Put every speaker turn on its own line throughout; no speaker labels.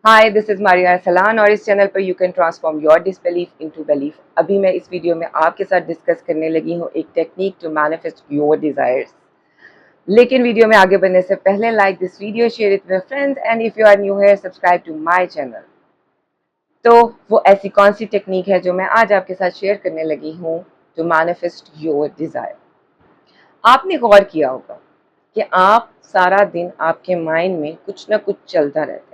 Hi, this is Maria सलान और इस channel पर you can transform your disbelief into belief. अभी मैं इस वीडियो में आपके साथ डिस्कस करने लगी हूँ एक technique to manifest your desires. लेकिन वीडियो में आगे बढ़ने से पहले like this video, share it with friends and if you are new here subscribe to my channel. तो वो ऐसी कौन सी टेक्निक है जो मैं आज आपके साथ शेयर करने लगी हूँ टू मैनिफेस्ट योर डिज़ायर। आपने गौर किया होगा कि आप सारा दिन आपके माइंड में कुछ ना कुछ चलता रहता है।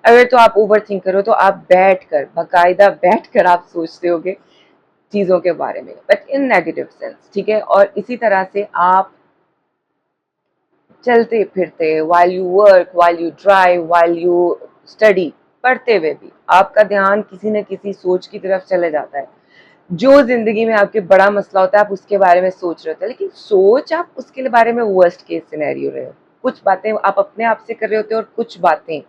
अगर तो आप ओवर थिंक करो तो आप बैठकर बाकायदा बैठकर आप सोचते होगे चीज़ों के बारे में, बट इन नेगेटिव सेंस, ठीक है। और इसी तरह से आप चलते फिरते, while you work, while you drive, while you study, पढ़ते हुए भी आपका ध्यान किसी न किसी सोच की तरफ चले जाता है। जो जिंदगी में आपके बड़ा मसला होता है आप उसके बारे में सोच रहे होते हैं, लेकिन सोच आप उसके बारे में वर्स्ट केस सिनेरियो रहे हो। कुछ बातें आप अपने आप से कर रहे होते हो और कुछ बातें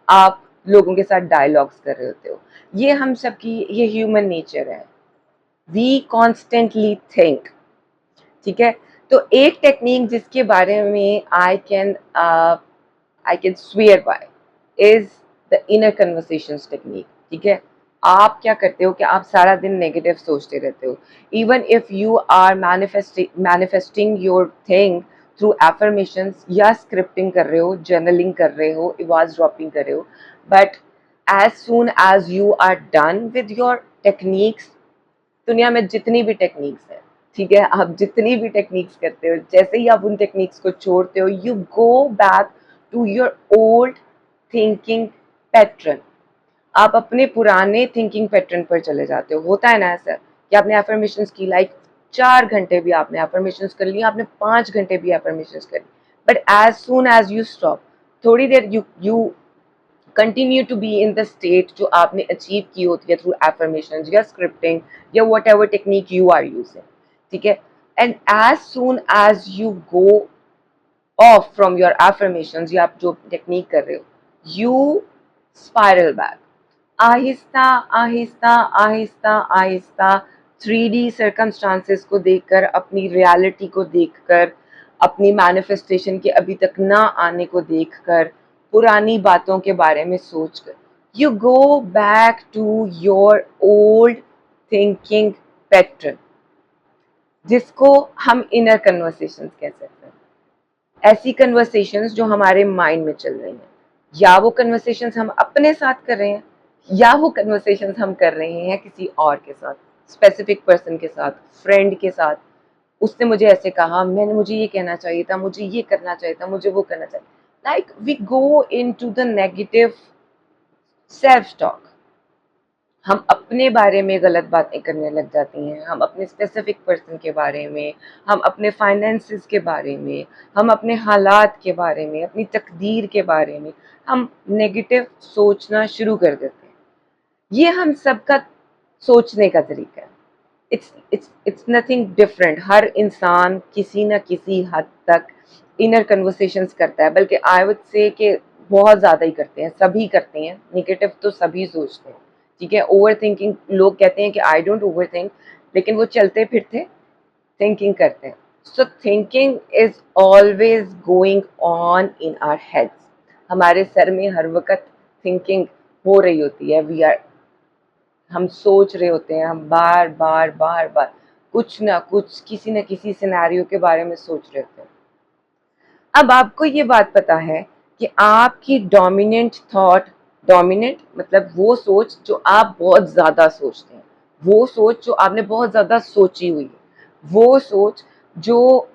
आप लोगों के साथ डायलॉग्स कर रहे होते हो। ये हम सबकी ये ह्यूमन नेचर है। वी कॉन्स्टेंटली थिंक, ठीक है। तो एक टेक्निक जिसके बारे में I can swear by is the inner conversations technique, ठीक है। आप क्या करते हो कि आप सारा दिन नेगेटिव सोचते रहते हो। Even if you are manifesting your thing through affirmations या स्क्रिप्टिंग कर रहे हो, जर्नलिंग कर रहे हो, आवाज ड्रॉपिंग कर रहे हो, but as soon as you are done with your techniques, दुनिया में जितनी भी टेक्निक्स हैं, ठीक है, आप जितनी भी टेक्निक्स करते हो, जैसे ही आप उन टेक्निक्स को छोड़ते हो you go back to your old thinking pattern. आप अपने पुराने थिंकिंग पैटर्न पर चले जाते हो। होता है ना ऐसा कि आपने एफर्मेशंस की, लाइक 4 घंटे भी आपने एफर्मेशंस कर ली, आपने 5 घंटे भी एफर्मेशंस कर ली, but as soon as you stop, थोड़ी देर you continue to be in the state जो आपने अचीव की होती है थ्रू एफर्मेशन या स्क्रिप्टिंग या whatever technique you are using, ठीक है। And as soon as you go off from your affirmation या आप जो टेक्निक कर रहे हो, you spiral back, Aahista Aahista Aahista Aahista 3D circumstances को देखकर, अपनी रियलिटी को देखकर, अपनी मैनिफेस्टेशन के अभी तक ना आने को देखकर, पुरानी बातों के बारे में सोचकर you go back to your old thinking pattern, जिसको हम इनर कन्वर्सेशंस कह सकते हैं। ऐसी कन्वर्सेशंस जो हमारे माइंड में चल रही हैं, या वो कन्वर्सेशंस हम अपने साथ कर रहे हैं, या वो कन्वर्सेशंस हम कर रहे हैं किसी और के साथ, स्पेसिफिक पर्सन के साथ, फ्रेंड के साथ। उसने मुझे ऐसे कहा, मुझे ये कहना चाहिए था, मुझे ये करना चाहिए था, मुझे वो करना चाहिए। Like we go into the negative self talk. हम अपने बारे में गलत बातें करने लग जाती हैं, हम अपने स्पेसिफिक पर्सन के बारे में, हम अपने फाइनेंसेस के बारे में, हम अपने हालात के बारे में, अपनी तकदीर के बारे में हम नेगेटिव सोचना शुरू कर देते हैं। ये हम सबका सोचने का तरीका है। It's nothing different. हर इंसान किसी न किसी हद तक इनर कन्वर्सेशंस करता है, बल्कि आई वुड से कि बहुत ज़्यादा ही करते हैं, सभी करते हैं। निगेटिव तो सभी सोचते हैं, ठीक है। ओवर थिंकिंग, लोग कहते हैं कि आई डोंट ओवर थिंक, लेकिन वो चलते फिरते थिंकिंग करते हैं। So thinking is always going on in our heads. हमारे सर में हर वक्त थिंकिंग हो रही होती है। हम सोच रहे होते हैं, हम बार बार बार बार कुछ ना कुछ, किसी न किसी सिनेरियो के बारे में सोच रहे होते हैं। अब आपको ये बात पता है कि आपकी डोमिनेंट थॉट, डोमिनेंट मतलब वो सोच जो आप बहुत ज़्यादा सोचते हैं, वो सोच जो आपने बहुत ज़्यादा सोची हुई है, वो सोच जो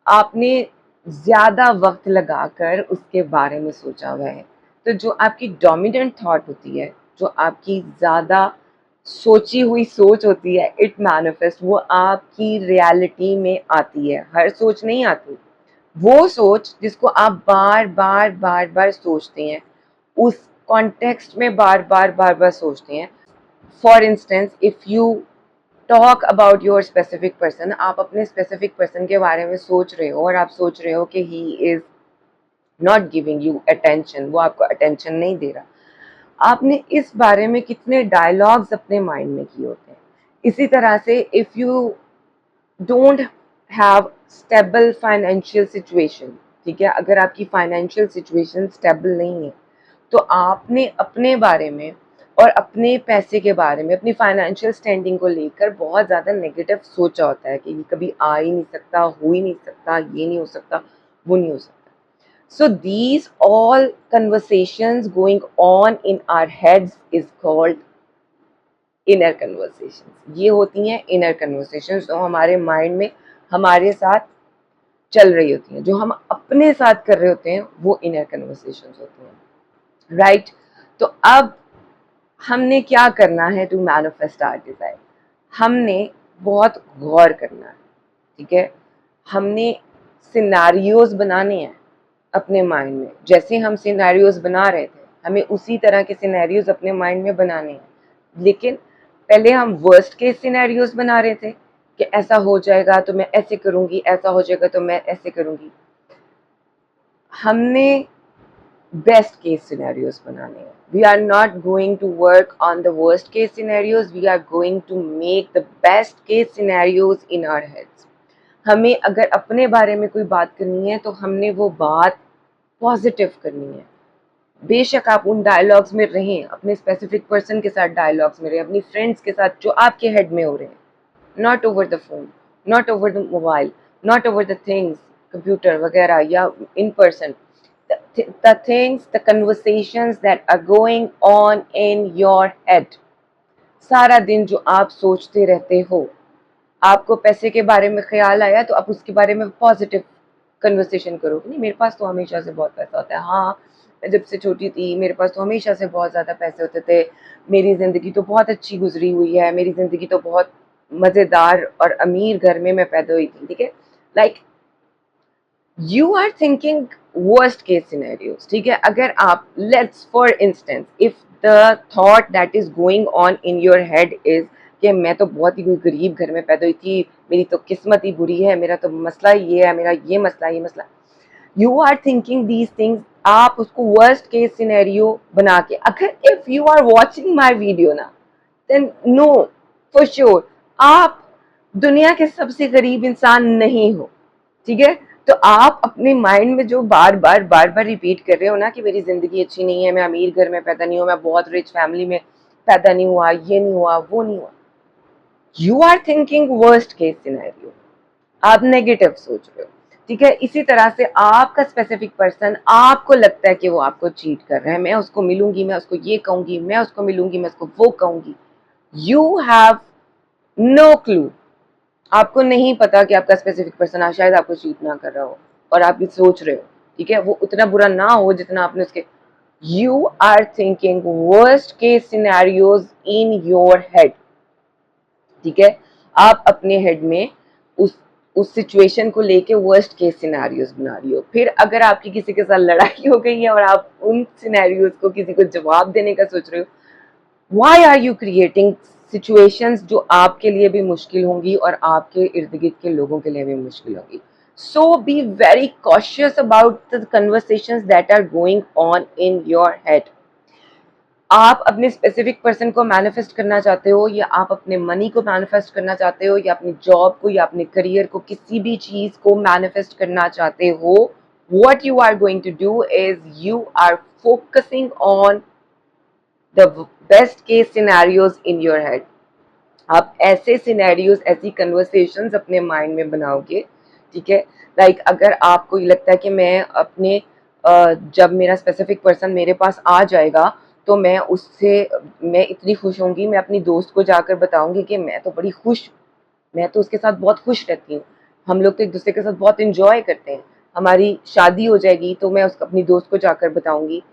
आपने ज़्यादा वक्त लगाकर उसके बारे में सोचा हुआ है। तो जो आपकी डोमिनेंट थॉट होती है, जो आपकी ज़्यादा सोची हुई सोच होती है, इट मैनिफेस्ट, वो आपकी रियलिटी में आती है। हर सोच नहीं आती। वो सोच जिसको आप बार बार बार बार सोचते हैं, उस कॉन्टेक्स्ट में बार बार बार बार सोचते हैं। For instance, if you talk about your specific person, आप अपने स्पेसिफिक पर्सन के बारे में सोच रहे हो और आप सोच रहे हो कि he is not giving you attention, वो आपको अटेंशन नहीं दे रहा। आपने इस बारे में कितने डायलॉग्स अपने माइंड में किए होते हैं। इसी तरह से if you don't have stable financial situation, ठीक है, अगर आपकी फाइनेंशियल सिचुएशन स्टेबल नहीं है, तो आपने अपने बारे में और अपने पैसे के बारे में, अपनी फाइनेंशियल स्टैंडिंग को लेकर बहुत ज़्यादा नेगेटिव सोचा होता है कि ये कभी आ ही नहीं सकता, हो ही नहीं सकता, ये नहीं हो सकता, वो नहीं हो सकता. So these all conversations going on in our heads is called inner conversations. ये होती हैं inner conversations जो हमारे माइंड में हमारे साथ चल रही होती हैं, जो हम अपने साथ कर रहे होते हैं, वो inner conversations होती हैं, right? तो अब हमने क्या करना है टू मैनिफेस्ट आवर डिजायर. हमने बहुत गौर करना है, ठीक है. हमने सिनारियोज बनाने हैं अपने माइंड में. जैसे हम सिनेरियोज बना रहे थे, हमें उसी तरह के सिनेरियोज अपने माइंड में बनाने हैं. लेकिन पहले हम वर्स्ट केस सिनेरियोज बना रहे थे कि ऐसा हो जाएगा तो मैं ऐसे करूंगी, ऐसा हो जाएगा तो मैं ऐसे करूंगी. हमने बेस्ट केस सिनेरियोज बनाने हैं. We are not going to work on the worst case scenarios, we are going to make the best case scenarios in our heads. हमें अगर अपने बारे में कोई बात करनी है तो हमने वो बात पॉजिटिव करनी है. बेशक आप उन डायलॉग्स में रहें, अपने स्पेसिफिक पर्सन के साथ डायलॉग्स में रहें, अपनी फ्रेंड्स के साथ जो आपके हेड में हो रहे हैं, not over the phone, not over the mobile, not over the things, computer वगैरह या in person. The things, the conversations that are going on in your head. सारा दिन जो आप सोचते रहते हो, आपको पैसे के बारे में ख्याल आया तो आप उसके बारे में पॉजिटिव कन्वर्सेशन करो. नहीं, मेरे पास तो हमेशा से बहुत पैसा होता है. हाँ, मैं जब से छोटी थी मेरे पास तो हमेशा से बहुत ज़्यादा पैसे होते थे. मेरी ज़िंदगी तो बहुत अच्छी गुजरी हुई है, मेरी ज़िंदगी तो बहुत मज़ेदार और अमीर घर में मैं पैदा हुई थी. ठीक है, like you are thinking worst case scenarios. ठीक है, अगर आप let's for instance if the thought that is going on in your head is कि मैं तो बहुत ही गरीब घर में पैदा हुई थी, मेरी तो किस्मत ही बुरी है, मेरा तो मसला ये है, मेरा ये मसला, ये मसला. You are thinking these things. आप उसको वर्स्ट केस सिनेरियो बना के, अगर if you are watching my video ना, देन नो फॉर श्योर आप दुनिया के सबसे गरीब इंसान नहीं हो. ठीक है, तो आप अपने माइंड में जो बार बार रिपीट कर रहे हो ना कि मेरी जिंदगी अच्छी नहीं है, मैं अमीर घर में पैदा नहीं हुआ, मैं बहुत रिच फैमिली में पैदा नहीं हुआ, ये नहीं हुआ, वो नहीं हुआ, you are thinking worst case scenario. आप नेगेटिव सोच रहे हो. ठीक है, इसी तरह से आपका स्पेसिफिक पर्सन, आपको लगता है कि वो आपको चीट कर रहा है, मैं उसको मिलूंगी, मैं उसको ये कहूंगी, मैं उसको मिलूंगी, मैं उसको वो कहूंगी. You have no clue. आपको नहीं पता कि आपका स्पेसिफिक पर्सन शायद आपको चीट ना कर रहा हो और आप ये सोच रहे हो. ठीक है, वो उतना बुरा ना हो जितना आपने उसके. You are thinking worst case scenarios in your head. ठीक है, आप अपने हेड में उस सिचुएशन को लेके वर्स्ट केस सिनेरियोज बना रही हो. फिर अगर आपकी किसी के साथ लड़ाई हो गई है और आप उन सिनेरियोज को किसी को जवाब देने का सोच रहे हो, why are you creating situations जो आपके लिए भी मुश्किल होंगी और आपके इर्द गिर्द के लोगों के लिए भी मुश्किल होगी. So be very cautious about the conversations that are going on in your head. आप अपने स्पेसिफिक पर्सन को मैनिफेस्ट करना चाहते हो, या आप अपने मनी को मैनिफेस्ट करना चाहते हो, या अपनी जॉब को, या अपने करियर को, किसी भी चीज को मैनिफेस्ट करना चाहते हो, what you are going to do is you are focusing on the best case scenarios in your head. आप ऐसे सिनेरियोज, ऐसी कन्वर्सेशंस अपने माइंड में बनाओगे. ठीक है, लाइक अगर आपको ये लगता है कि मैं अपने जब मेरा स्पेसिफिक पर्सन मेरे पास आ जाएगा तो मैं इतनी खुश होंगी, मैं अपनी दोस्त को जाकर बताऊंगी कि मैं तो बड़ी खुश, मैं तो उसके साथ बहुत खुश रहती हूँ, हम लोग तो एक दूसरे के साथ बहुत इंजॉय करते हैं, हमारी शादी हो जाएगी तो मैं उसको अपनी दोस्त को जाकर बताऊंगी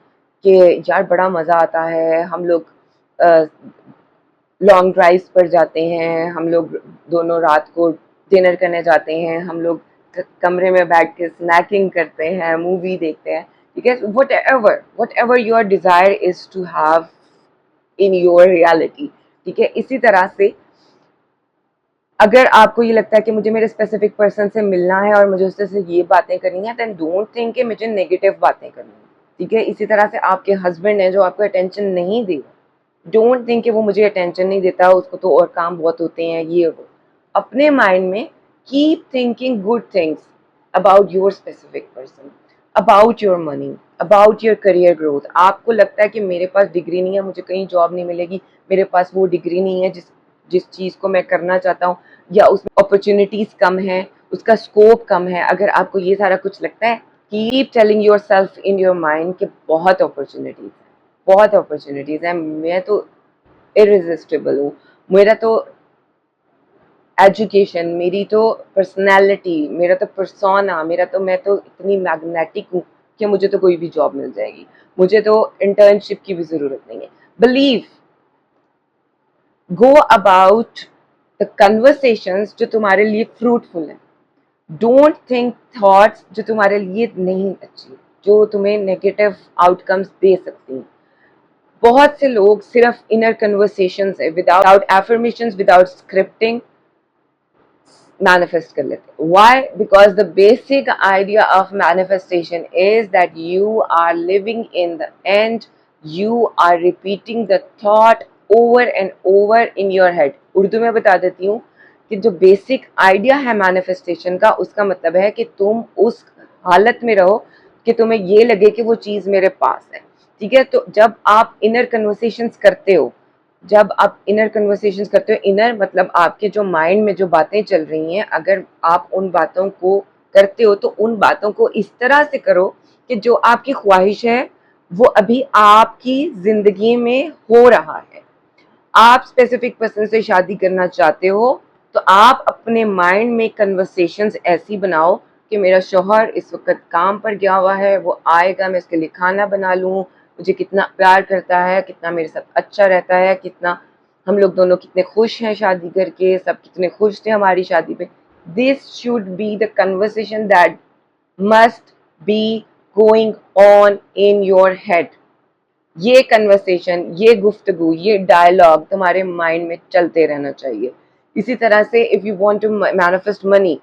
कि यार बड़ा मज़ा आता है, हम लोग लॉन्ग ड्राइव्स पर जाते हैं, हम लोग दोनों रात को डिनर करने जाते हैं, हम लोग कमरे में बैठ के स्नैकिंग करते हैं, मूवी देखते हैं. ठीक है, whatever your desire is to have in your reality. ठीक है, इसी तरह से अगर आपको ये लगता है कि मुझे मेरे स्पेसिफिक पर्सन से मिलना है और मुझे उससे ये बातें करनी है, देन डोंट थिंक कि मुझे नेगेटिव बातें करनी है. ठीक है, इसी तरह से आपके हस्बैंड हैं जो आपको अटेंशन नहीं दे, डोंट थिंक कि वो मुझे अटेंशन नहीं देता, उसको तो और काम बहुत होते हैं, ये वो. अपने माइंड में keep thinking good things about your specific person. About your money, about your career growth. आपको लगता है कि मेरे पास डिग्री नहीं है, मुझे कहीं जॉब नहीं मिलेगी, मेरे पास वो डिग्री नहीं है जिस जिस चीज़ को मैं करना चाहता हूँ, या उसमें अपॉर्चुनिटीज़ कम है, उसका स्कोप कम है। अगर आपको ये सारा कुछ लगता है, keep telling yourself in your mind कि बहुत अपॉर्चुनिटीज़ है, बहुत अपॉर्चुनिटीज़ है, मैं तो इररेसिस्टिबल हूँ, मेरा तो एजुकेशन, मेरी तो पर्सनैलिटी, मेरा तो परसोना, मेरा तो, मैं तो इतनी मैग्नेटिक हूँ कि मुझे तो कोई भी जॉब मिल जाएगी, मुझे तो इंटर्नशिप की भी ज़रूरत नहीं है। Believe, go about the conversations जो तुम्हारे लिए फ्रूटफुल हैं। डोंट थिंक थॉट्स जो तुम्हारे लिए नहीं अच्छी, जो तुम्हें नेगेटिव आउटकम्स दे सकती हैं। बहुत से लोग सिर्फ इनर कन्वर्सेशंस है, without affirmations, without scripting manifest कर लेते हैं। Why? Because the basic idea of manifestation is that you are living in the end, you are repeating the thought over and over in your head। Urdu में बता देती हूँ कि जो basic idea है मैनिफेस्टेशन का, उसका मतलब है कि तुम उस हालत में रहो कि तुम्हें ये लगे कि वो चीज़ मेरे पास है। ठीक है, तो जब आप इनर कन्वर्सेशंस करते हो, जब आप इनर कन्वर्सेशंस करते हो, इनर मतलब आपके जो माइंड में जो बातें चल रही हैं, अगर आप उन बातों को करते हो तो उन बातों को इस तरह से करो कि जो आपकी ख्वाहिश है वो अभी आपकी जिंदगी में हो रहा है। आप स्पेसिफिक पर्सन से शादी करना चाहते हो तो आप अपने माइंड में कन्वर्सेशंस ऐसी बनाओ कि मेरा शौहर इस वक्त काम पर गया हुआ है, वो आएगा, मैं उसके लिए खाना बना लूँ, मुझे कितना प्यार करता है, कितना मेरे साथ अच्छा रहता है, कितना हम लोग दोनों कितने खुश हैं शादी करके, सब कितने खुश थे हमारी शादी पे। This should be the conversation that must be going on in your head. ये कन्वर्सेशन, ये गुफ्तगू, ये डायलॉग तुम्हारे माइंड में चलते रहना चाहिए। इसी तरह से if you want to manifest money,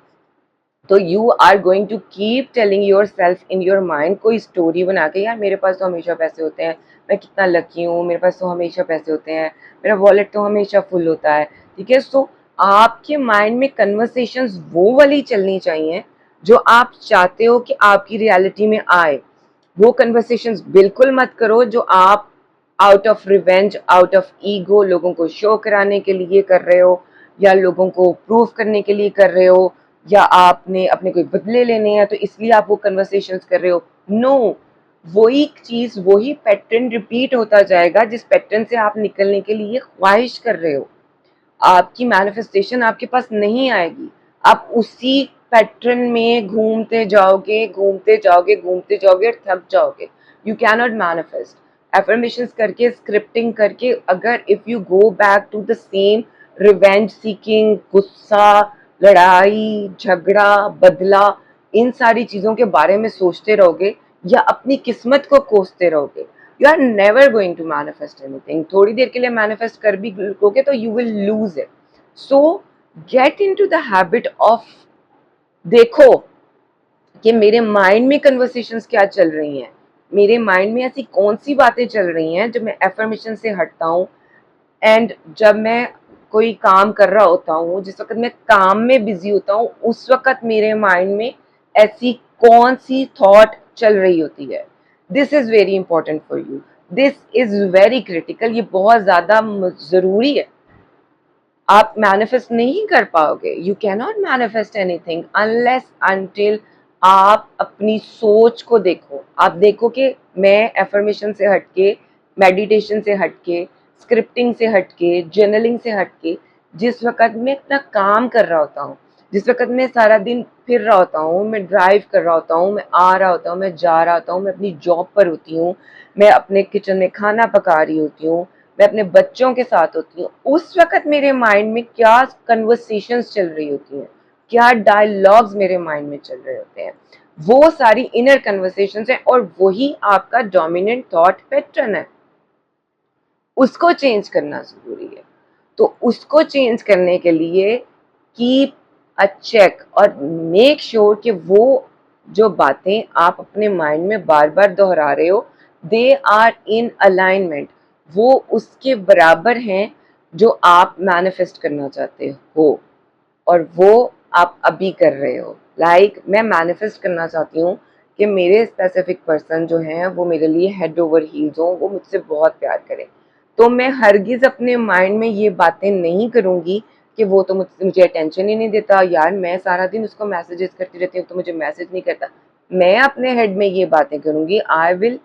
तो you are going to keep telling yourself in your mind, कोई स्टोरी बना के, यार मेरे पास तो हमेशा पैसे होते हैं, मैं कितना लकी हूँ, मेरे पास तो हमेशा पैसे होते हैं, मेरा वॉलेट तो हमेशा फुल होता है। ठीक है, सो आपके माइंड में कन्वर्सेशंस वो वाली चलनी चाहिए जो आप चाहते हो कि आपकी रियलिटी में आए। वो कन्वर्सेशंस बिल्कुल मत करो जो आप out of revenge, out of ego, लोगों को शो कराने के लिए कर रहे हो, या लोगों को प्रूव करने के लिए कर रहे हो, या आपने अपने कोई बदले लेने हैं तो इसलिए आप वो कन्वर्सेशंस कर रहे हो। नो, वही चीज, वही पैटर्न रिपीट होता जाएगा जिस पैटर्न से आप निकलने के लिए ख्वाहिश कर रहे हो। आपकी मैनिफेस्टेशन आपके पास नहीं आएगी, आप उसी पैटर्न में घूमते जाओगे, घूमते जाओगे, घूमते जाओगे और थक जाओगे। You can not manifest affirmations करके, स्क्रिप्टिंग करके। अगर if you go back to the same revenge seeking, गुस्सा, लड़ाई झगड़ा, बदला, इन सारी चीजों के बारे में सोचते रहोगे या अपनी किस्मत को कोसते रहोगे, you are never going to manifest anything. थोड़ी देर के लिए मैनिफेस्ट कर भी लोगे तो you will lose it. So get into the habit of, देखो कि मेरे माइंड में कन्वर्सेशंस क्या चल रही हैं, मेरे माइंड में ऐसी कौन सी बातें चल रही हैं जब मैं एफर्मेशन से हटता हूँ, एंड जब मैं कोई काम कर रहा होता हूँ, जिस वक्त मैं काम में बिजी होता हूँ, उस वक्त मेरे माइंड में ऐसी कौन सी थॉट चल रही होती है। This is very important for you, this is very critical, ये बहुत ज्यादा जरूरी है। आप मैनिफेस्ट नहीं कर पाओगे, you can not manifest anything unless until आप अपनी सोच को देखो। आप देखो कि मैं एफर्मेशन से हटके, मेडिटेशन से हटके, स्क्रिप्टिंग से हटके, जर्नलिंग से हटके, जिस वक्त मैं अपना काम कर रहा होता हूँ, जिस वक्त मैं सारा दिन फिर रहा होता हूँ, मैं ड्राइव कर रहा होता हूँ, मैं आ रहा होता हूँ, मैं जा रहा होता हूँ, मैं अपनी जॉब पर होती हूँ, मैं अपने किचन में खाना पका रही होती हूँ, मैं अपने बच्चों के साथ होती हूँ, उस वक्त मेरे माइंड में क्या कन्वर्सेशंस चल रही होती हैं, क्या डायलॉग्स मेरे माइंड में चल रहे होते हैं, वो सारी इनर कन्वर्सेशंस हैं और वही आपका डोमिनेंट थॉट पैटर्न है। उसको चेंज करना जरूरी है। तो उसको चेंज करने के लिए कीप अ चेक और मेक श्योर कि वो जो बातें आप अपने माइंड में बार बार दोहरा रहे हो, दे आर इन अलाइनमेंट, वो उसके बराबर हैं जो आप मैनिफेस्ट करना चाहते हो और वो आप अभी कर रहे हो। लाइक मैं मैनिफेस्ट करना चाहती हूँ कि मेरे स्पेसिफिक पर्सन जो हैं वो मेरे लिए हेड ओवर हील्स हों, वो मुझसे बहुत प्यार करें। तो मैं हरगिज़ अपने माइंड में ये बातें नहीं करूँगी कि वो तो मुझे अटेंशन ही नहीं देता, यार मैं सारा दिन उसको मैसेजेस करती रहती हूँ तो मुझे मैसेज नहीं करता। मैं अपने हेड में ये बातें करूँगी, I will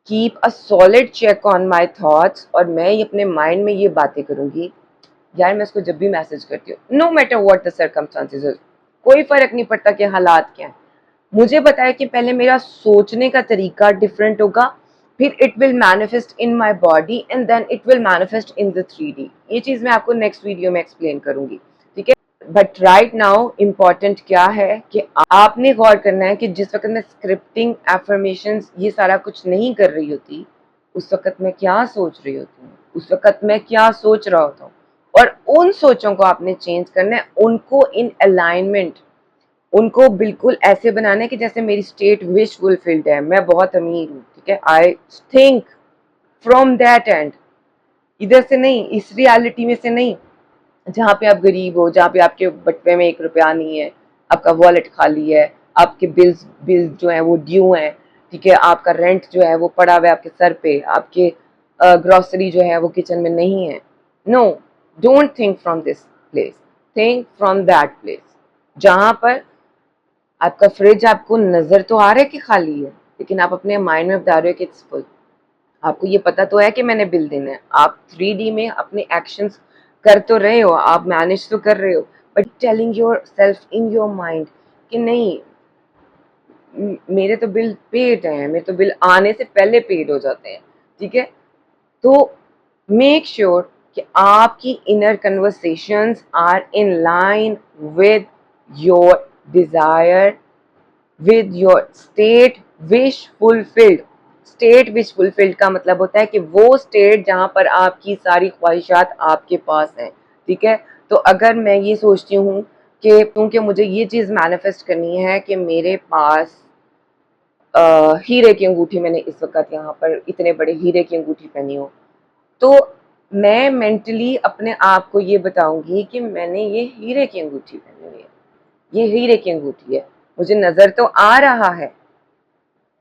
keep a solid check on my thoughts, और मैं अपने माइंड में ये बातें करूँगी, यार मैं उसको जब भी मैसेज करती हूँ, no matter what the circumstances, कोई फर्क नहीं पड़ता कि हालात क्या है, मुझे बताया कि पहले मेरा सोचने का तरीका डिफरेंट होगा, फिर it will manifest in my body and then it will manifest in the 3D। ये चीज़ मैं आपको नेक्स्ट वीडियो में एक्सप्लेन करूंगी, ठीक है। बट राइट नाउ इम्पॉर्टेंट क्या है कि आपने गौर करना है कि जिस वक्त मैं स्क्रिप्टिंग, एफर्मेशंस, ये सारा कुछ नहीं कर रही होती, उस वक्त मैं क्या सोच रही होती हूँ, उस वक्त मैं क्या सोच रहा होता हूँ, और उन सोचों को आपने चेंज करना है, उनको इन अलाइनमेंट, उनको बिल्कुल ऐसे बनाना है कि जैसे मेरी स्टेट विश फुलफिल्ड है, मैं बहुत अमीर हूँ, ठीक है। I think from that and, इधर से नहीं, इस रियलिटी में से नहीं जहाँ पे आप गरीब हो, जहाँ पे आपके बटवे में 1 रुपया नहीं है, आपका वॉलेट खाली है, आपके बिल्स जो है वो ड्यू हैं, ठीक है, आपका रेंट जो है वो पड़ा हुआ है आपके सर पे, आपके ग्रोसरी जो है वो किचन में नहीं है। No, don't think from this place, think from that place जहाँ पर आपका फ्रिज आपको नजर तो आ रहा है कि खाली है, लेकिन आप अपने माइंड में बता रहे हो कि इट्स फुल। आपको ये पता तो है कि मैंने बिल देना है, आप 3D में अपने एक्शंस कर तो रहे हो, आप मैनेज तो कर रहे हो, but telling yourself in your mind कि नहीं, मेरे तो बिल पेड हैं, मेरे तो बिल आने से पहले पेड हो जाते हैं, ठीक है। तो मेक श्योर कि आपकी inner conversations are in line with your desire, with your state wish fulfilled. State wish fulfilled का मतलब होता है कि वो स्टेट जहां पर आपकी सारी ख्वाहिशात आपके पास हैं, ठीक है। तो अगर मैं ये सोचती हूँ कि क्योंकि मुझे ये चीज़ मैनिफेस्ट करनी है कि मेरे पास हीरे की अंगूठी, मैंने इस वक्त यहाँ पर इतने बड़े हीरे की अंगूठी पहनी हो, तो मैं मेंटली अपने आप को ये बताऊंगी कि मैंने ये हीरे की अंगूठी पहनी हुई है, ये हीरे की अंगूठी है, मुझे नजर तो आ रहा है,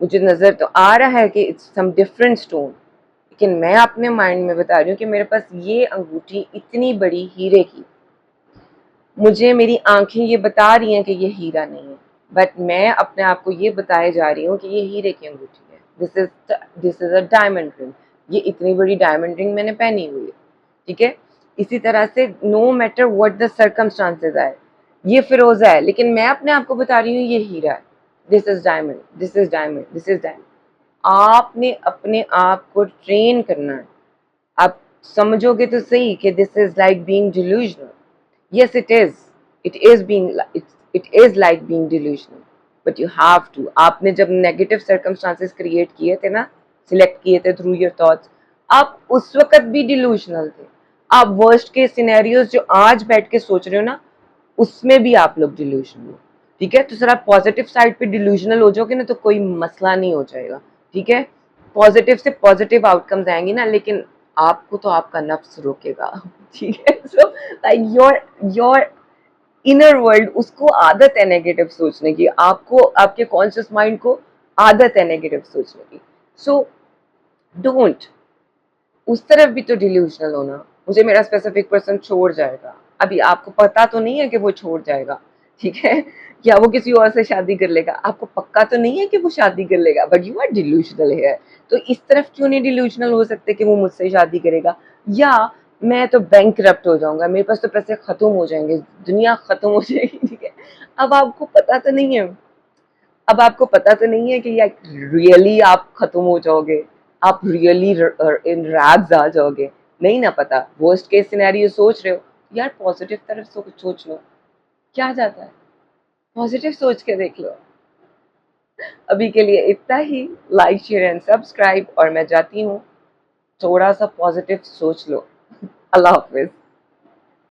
मुझे नजर तो आ रहा है कि इट्स सम डिफरेंट स्टोन, लेकिन मैं अपने माइंड में बता रही हूँ कि मेरे पास ये अंगूठी इतनी बड़ी हीरे की, मुझे मेरी आंखें ये बता रही हैं कि ये हीरा नहीं है, बट मैं अपने आप को ये बताए जा रही हूँ कि ये हीरे की अंगूठी है, this is a diamond ring, ये इतनी बड़ी डायमंड रिंग मैंने पहनी हुई है, ठीक है। इसी तरह से no matter what the circumstances आए, ये फिरोजा है, लेकिन मैं अपने आप को बता रही हूँ ये हीरा है, this is diamond, this is diamond, this is diamond. आपने अपने आप को ट्रेन करना है, आप समझोगे तो सही कि this is like being delusional. Yes, it is. It is like being delusional. But you have to. आपने जब negative circumstances create किए थे ना, select किए थे through your thoughts, आप उस वक्त भी delusional थे। आप worst के scenarios जो आज बैठ के सोच रहे हो ना, उसमें भी आप लोग delusional हो, ठीक है। तो सर आप पॉजिटिव साइड पे delusional हो जाओगे ना तो कोई मसला नहीं हो जाएगा, ठीक है। पॉजिटिव से पॉजिटिव आउटकम्स आएंगी ना, लेकिन आपको तो आपका नफ्स रोकेगा, ठीक है। So like your inner world, उसको आदत है नेगेटिव सोचने की, आपको आपके कॉन्शियस माइंड को आदत है नेगेटिव सोचने की। सो डोंट उस तरफ भी तो डिल्यूजनल होना, मुझे मेरा स्पेसिफिक पर्सन छोड़ जाएगा, अभी आपको पता तो नहीं है कि वो छोड़ जाएगा, ठीक है, या वो किसी और से शादी कर लेगा, आपको पक्का तो नहीं है कि वो शादी कर लेगा, बट यू आर डिल्यूजनल है। तो इस तरफ क्यों नहीं डिल्यूजनल हो सकते कि वो मुझसे शादी करेगा, या मैं तो बैंकरप्ट हो जाऊंगा, मेरे पास तो पैसे खत्म हो जाएंगे, दुनिया खत्म हो जाएगी, ठीक है। अब आपको पता तो नहीं है, अब आपको पता तो नहीं है कि यार रियली आप खत्म हो जाओगे, आप रियली इन रैग्स आ जाओगे, नहीं ना पता। वर्स्ट केस सिनेरियो सोच रहे हो, यार पॉजिटिव तरफ सोच लो, क्या जाता है, पॉजिटिव सोच के देख लो। अभी के लिए इतना ही, लाइक शेयर एंड सब्सक्राइब, और मैं जाती हूँ, थोड़ा सा पॉजिटिव सोच लो। अल्लाह हाफिज।